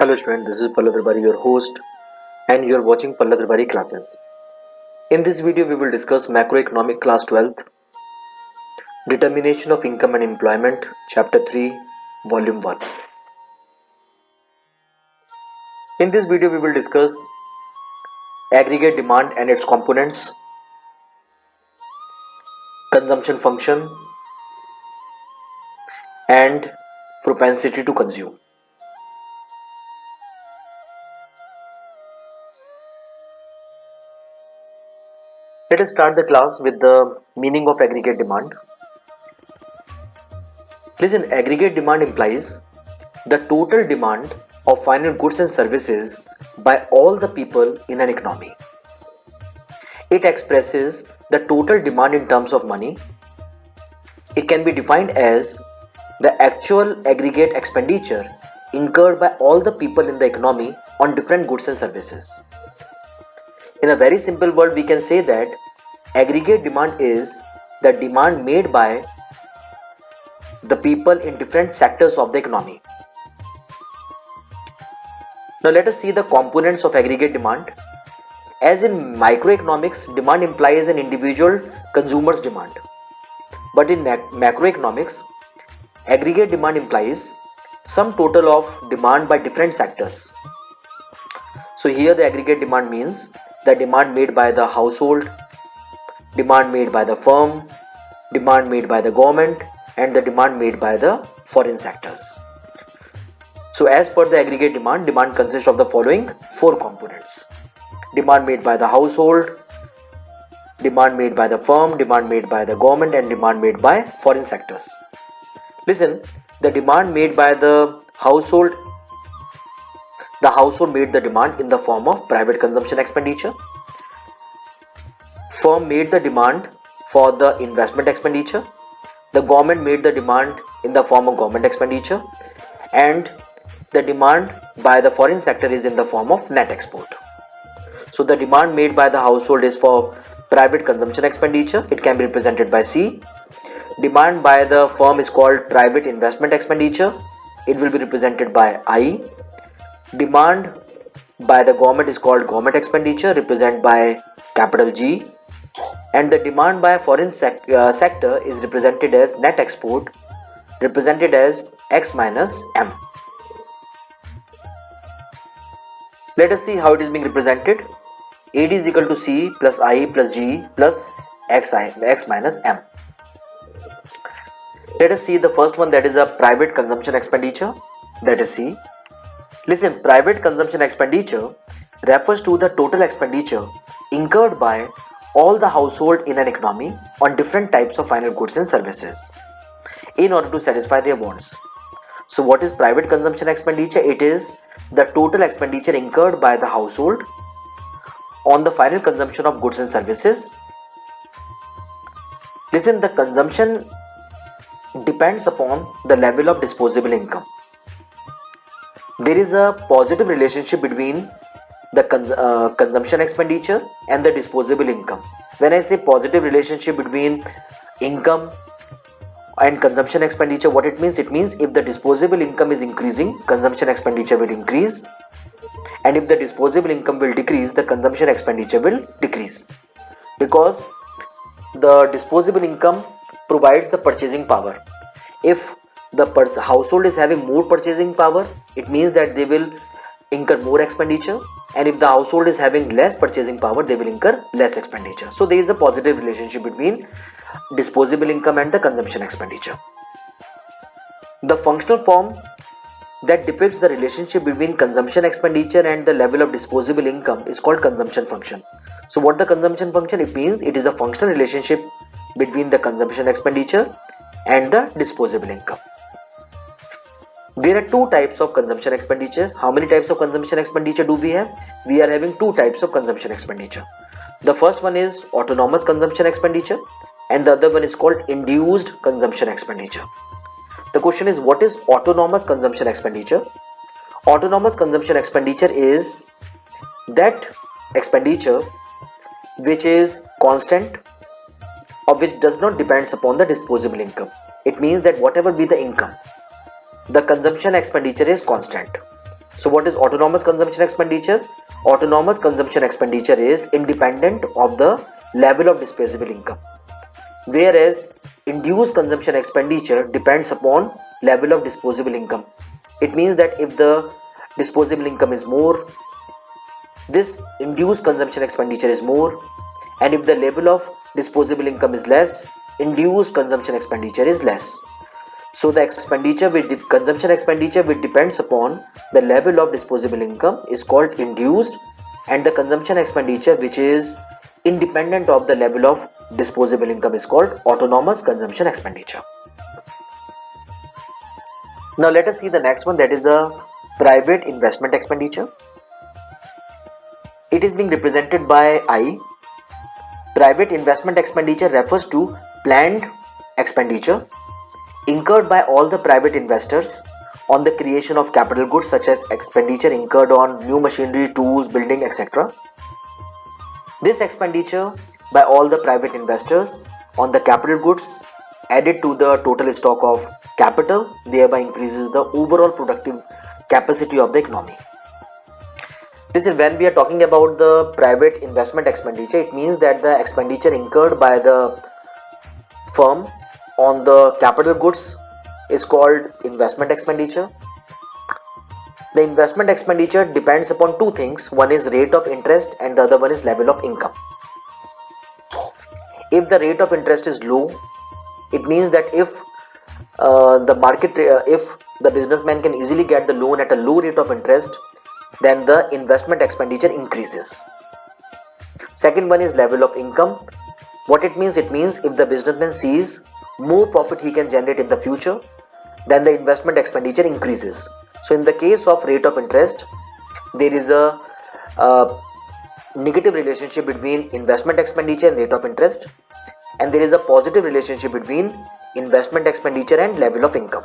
Hello student, this is Pallab Tripari, your host, and you are watching Pallab Tripari classes. In this video, we will discuss macroeconomic class 12th, determination of income and employment, chapter 3, volume 1. In this video, we will discuss aggregate demand and its components, consumption function, and propensity to consume. Let us start the class with the meaning of aggregate demand. Listen, aggregate demand implies the total demand of final goods and services by all the people in an economy. It expresses the total demand in terms of money. It can be defined as the actual aggregate expenditure incurred by all the people in the economy on different goods and services. In a very simple word, we can say that aggregate demand is the demand made by the people in different sectors of the economy. Now let us see the components of aggregate demand. As in microeconomics, demand implies an individual consumer's demand. But in macroeconomics, aggregate demand implies sum total of demand by different sectors. So here the aggregate demand means the demand made by the household, demand made by the firm, demand made by the government, and the demand made by the foreign sectors. So as per the aggregate demand, demand consists of the following four components: demand made by the household, demand made by the firm, demand made by the government, and demand made by foreign sectors. Listen, the demand made by the household made the demand in the form of private consumption expenditure. Firm made the demand for the investment expenditure. The government made the demand in the form of government expenditure, and the demand by the foreign sector is in the form of net export. So the demand made by the household is for private consumption expenditure. It can be represented by C. Demand by the firm is called private investment expenditure. It will be represented by I. Demand by the government is called government expenditure, represented by capital G. And the demand by foreign sector is represented as net export, represented as X minus M. Let us see how it is being represented. AD is equal to C plus I plus G plus X minus M. Let us see the first one, that is a private consumption expenditure, that is C. Listen, private consumption expenditure refers to the total expenditure incurred by all the household in an economy on different types of final goods and services in order to satisfy their wants. So what is private consumption expenditure? It is the total expenditure incurred by the household on the final consumption of goods and services. Listen, the consumption depends upon the level of disposable income. There is a positive relationship between the consumption expenditure and the disposable income. When I say positive relationship between income and consumption expenditure, what it means? It means if the disposable income is increasing, consumption expenditure will increase, and if the disposable income will decrease, the consumption expenditure will decrease, because the disposable income provides the purchasing power. If the household is having more purchasing power, it means that they will incur more expenditure, and if the household is having less purchasing power, they will incur less expenditure. So there is a positive relationship between disposable income and the consumption expenditure. The functional form that depicts the relationship between consumption expenditure and the level of disposable income is called consumption function. So what the consumption function? It means it is a functional relationship between the consumption expenditure and the disposable income. There are two types of consumption expenditure. How many types of consumption expenditure do we have? We are having two types of consumption expenditure. The first one is autonomous consumption expenditure, and the other one is called induced consumption expenditure. The question is, what is autonomous consumption expenditure? Autonomous consumption expenditure is that expenditure which is constant or which does not depend upon the disposable income. It means that whatever be the income, the consumption expenditure is constant. So what is autonomous consumption expenditure? Autonomous consumption expenditure is independent of the level of disposable income, whereas induced consumption expenditure depends upon level of disposable income. It means that if the disposable income is more, this induced consumption expenditure is more, and if the level of disposable income is less, induced consumption expenditure is less. So the expenditure with consumption expenditure which depends upon the level of disposable income is called induced, and the consumption expenditure which is independent of the level of disposable income is called autonomous consumption expenditure. Now let us see the next one, that is a private investment expenditure. It is being represented by I. Private investment expenditure refers to planned expenditure incurred by all the private investors on the creation of capital goods, such as expenditure incurred on new machinery, tools, building, etc. This expenditure by all the private investors on the capital goods added to the total stock of capital, thereby increases the overall productive capacity of the economy. Listen, when we are talking about the private investment expenditure, it means that the expenditure incurred by the firm on the capital goods is called investment expenditure. The investment expenditure depends upon two things. One is rate of interest and the other one is level of income. If the rate of interest is low, it means that if if the businessman can easily get the loan at a low rate of interest, then the investment expenditure increases. Second one is level of income. What it means? It means if the businessman sees more profit he can generate in the future, then the investment expenditure increases. So in the case of rate of interest, there is a negative relationship between investment expenditure and rate of interest, and there is a positive relationship between investment expenditure and level of income.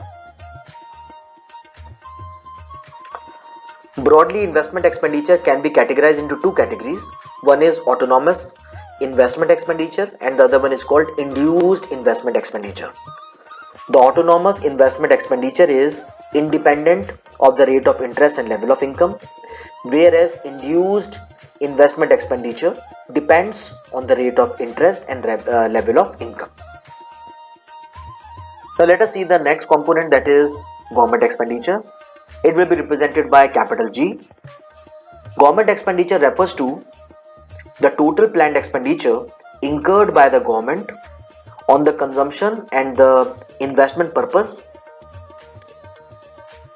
Broadly, investment expenditure can be categorized into two categories. One is autonomous investment expenditure and the other one is called induced investment expenditure. The autonomous investment expenditure is independent of the rate of interest and level of income, whereas induced investment expenditure depends on the rate of interest and level of income. Now let us see the next component, that is government expenditure. It will be represented by capital G. Government expenditure refers to the total planned expenditure incurred by the government on the consumption and the investment purpose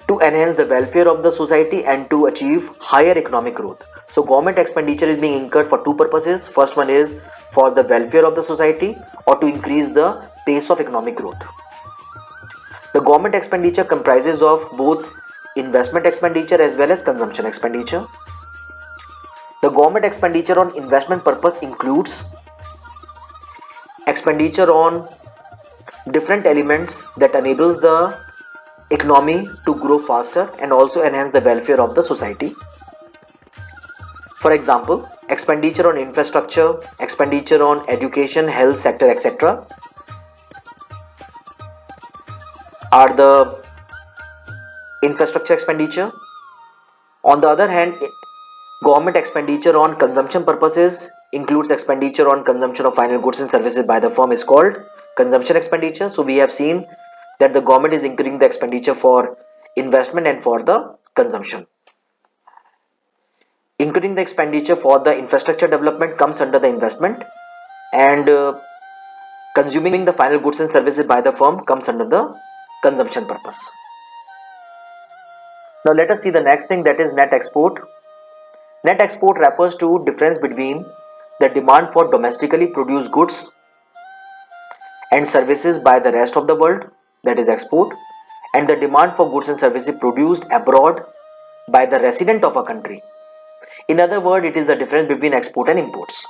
to enhance the welfare of the society and to achieve higher economic growth. So government expenditure is being incurred for two purposes. First one is for the welfare of the society or to increase the pace of economic growth. The government expenditure comprises of both investment expenditure as well as consumption expenditure. The government expenditure on investment purpose includes expenditure on different elements that enables the economy to grow faster and also enhance the welfare of the society. For example, expenditure on infrastructure, expenditure on education, health sector, etc. are the infrastructure expenditure. On the other hand, government expenditure on consumption purposes includes expenditure on consumption of final goods and services by the firm is called consumption expenditure. So we have seen that the government is incurring the expenditure for investment and for the consumption. Incurring the expenditure for the infrastructure development comes under the investment, and consuming the final goods and services by the firm comes under the consumption purpose. Now let us see the next thing, that is net export. Net export refers to difference between the demand for domestically produced goods and services by the rest of the world, that is export, and the demand for goods and services produced abroad by the resident of a country. In other words, it is the difference between export and imports.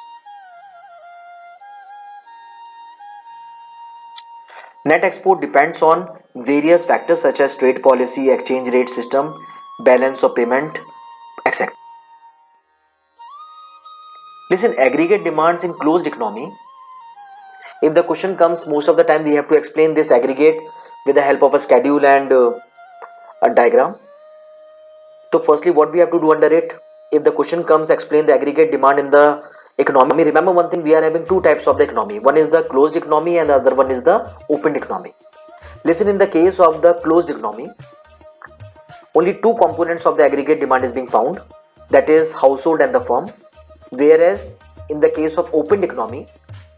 Net export depends on various factors such as trade policy, exchange rate system, balance of payment, etc. Listen, aggregate demands in closed economy. If the question comes, most of the time we have to explain this aggregate with the help of a schedule and a diagram. So firstly, what we have to do under it, if the question comes explain the aggregate demand in the economy, remember one thing, we are having two types of the economy. One is the closed economy and the other one is the open economy. Listen, in the case of the closed economy, only two components of the aggregate demand is being found, that is household and the firm. Whereas in the case of open economy,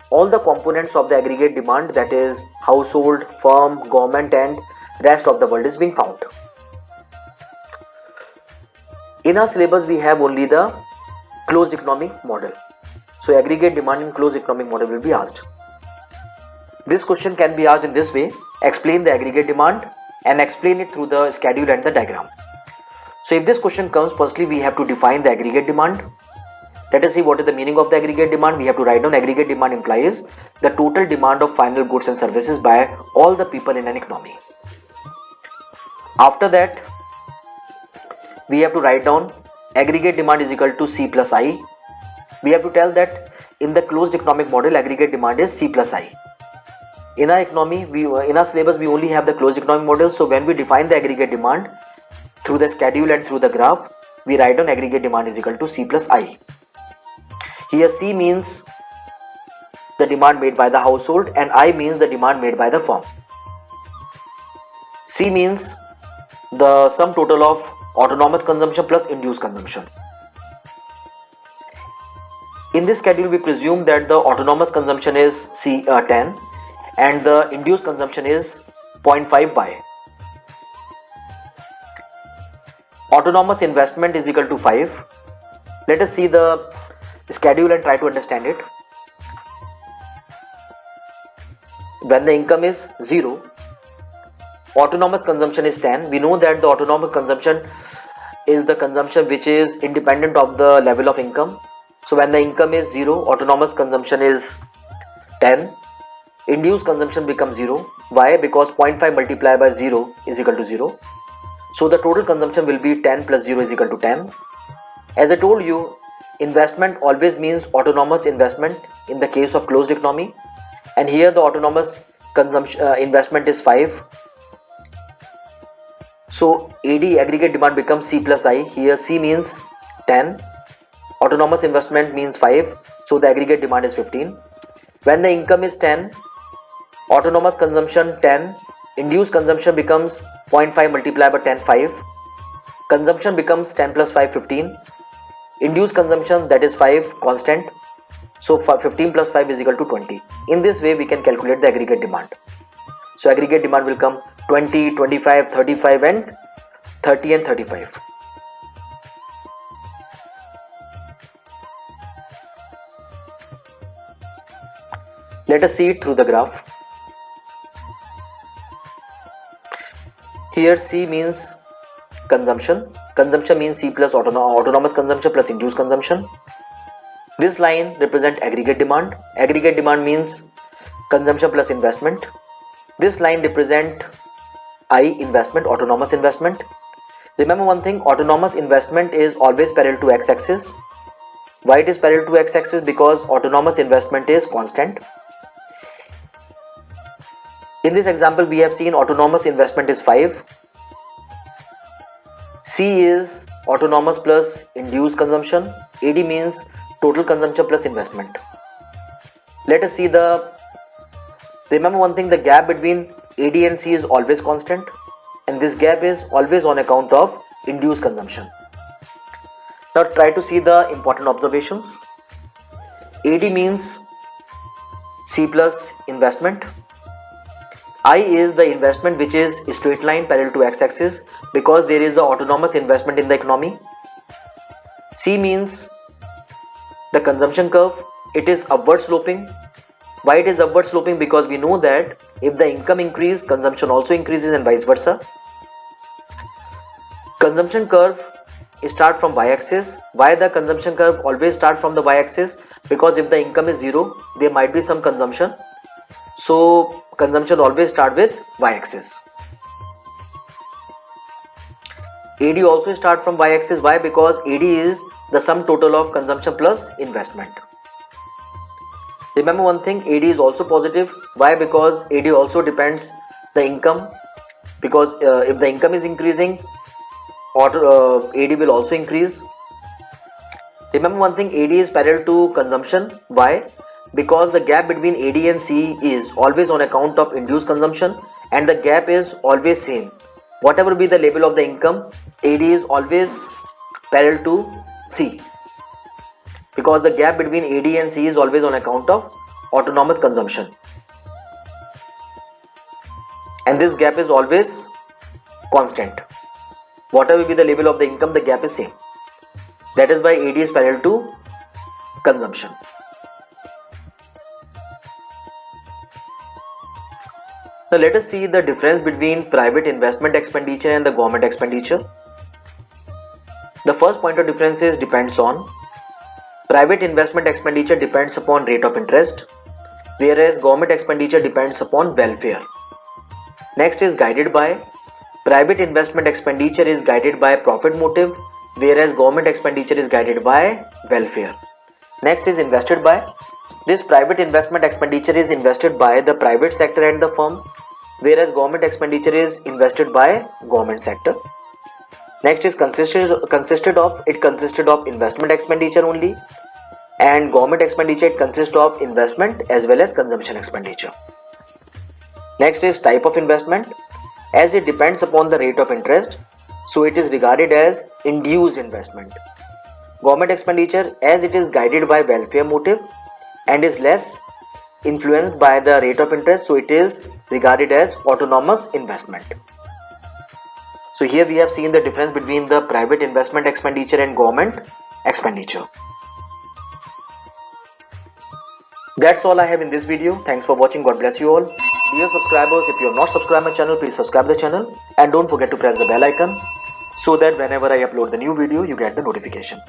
all the components of the aggregate demand, that is household, firm, government and rest of the world is being found. In our syllabus we have only the closed economic model. So aggregate demand in closed economic model will be asked. This question can be asked in this way: explain the aggregate demand and explain it through the schedule and the diagram. So if this question comes, firstly we have to define the aggregate demand. Let us see what is the meaning of the aggregate demand. We have to write down aggregate demand implies the total demand of final goods and services by all the people in an economy. After that, we have to write down aggregate demand is equal to C plus I. We have to tell that in the closed economic model, aggregate demand is C plus I. In our economy, in our syllabus, we only have the closed economic model. So when we define the aggregate demand through the schedule and through the graph, we write down aggregate demand is equal to C plus I. Here C means the demand made by the household and I means the demand made by the firm. C means the sum total of autonomous consumption plus induced consumption. In this schedule, we presume that the autonomous consumption is 10 and the induced consumption is 0.5 Y. Autonomous investment is equal to 5. Let us see the schedule and try to understand it. When the income is 0, autonomous consumption is 10. We know that the autonomous consumption is the consumption which is independent of the level of income. So when the income is 0, autonomous consumption is 10. Induced consumption becomes 0. Why? Because 0.5 multiplied by 0 is equal to 0. So the total consumption will be 10 plus 0 is equal to 10. As I told you, investment always means autonomous investment in the case of closed economy. And here the autonomous consumption investment is 5. So AD, aggregate demand, becomes C plus I. Here C means 10. Autonomous investment means 5. So the aggregate demand is 15. When the income is 10, autonomous consumption 10, induced consumption becomes 0.5 multiplied by 10, 5. Consumption becomes 10 plus 5, 15. Induced consumption, that is 5, constant. So 15 plus 5 is equal to 20. In this way we can calculate the aggregate demand. So aggregate demand will come 20, 25, 35 and 30 and 35. Let us see it through the graph. Here C means consumption. Consumption means C plus autonomous consumption plus induced consumption. This line represents aggregate demand. Aggregate demand means consumption plus investment. This line represents I, investment, autonomous investment. Remember one thing, autonomous investment is always parallel to x-axis. Why it is parallel to x-axis? Because autonomous investment is constant. In this example we have seen autonomous investment is 5. C is autonomous plus induced consumption. AD means total consumption plus investment. Let us see remember one thing, the gap between AD and C is always constant and this gap is always on account of induced consumption. Now try to see the important observations. AD means C plus investment. I is the investment which is straight line parallel to x-axis because there is a autonomous investment in the economy. C means the consumption curve. It is upward sloping. Why it is upward sloping? Because we know that if the income increases, consumption also increases and vice versa. Consumption curve start from y-axis. Why the consumption curve always start from the y-axis? Because if the income is 0, there might be some consumption. So consumption always start with y-axis. AD also start from y-axis. Why? Because AD is the sum total of consumption plus investment. Remember one thing, AD is also positive. Why? Because AD also depends the income. Because if the income is increasing, AD will also increase. Remember one thing, AD is parallel to consumption. Why? Because the gap between AD and C is always on account of induced consumption, and the gap is always same. Whatever be the level of the income, AD is always parallel to C, because the gap between AD and C is always on account of autonomous consumption, and this gap is always constant. Whatever be the level of the income, the gap is same. That is why AD is parallel to consumption. Now let us see the difference between private investment expenditure and the government expenditure. The first point of difference is depends on. Private investment expenditure depends upon rate of interest, whereas government expenditure depends upon welfare. Next is guided by. Private investment expenditure is guided by profit motive, whereas government expenditure is guided by welfare. Next is invested by. This private investment expenditure is invested by the private sector and the firm, whereas government expenditure is invested by government sector. Next is consisted of investment expenditure only, and government expenditure it consists of investment as well as consumption expenditure. Next is type of investment. As it depends upon the rate of interest, so it is regarded as induced investment. Government expenditure, as it is guided by welfare motive and is less influenced by the rate of interest, so it is regarded as autonomous investment. So here we have seen the difference between the private investment expenditure and government expenditure. That's all I have in this video. Thanks for watching. God bless you all. Dear subscribers, if you have not subscribed my channel, please subscribe the channel and don't forget to press the bell icon so that whenever I upload the new video, you get the notification.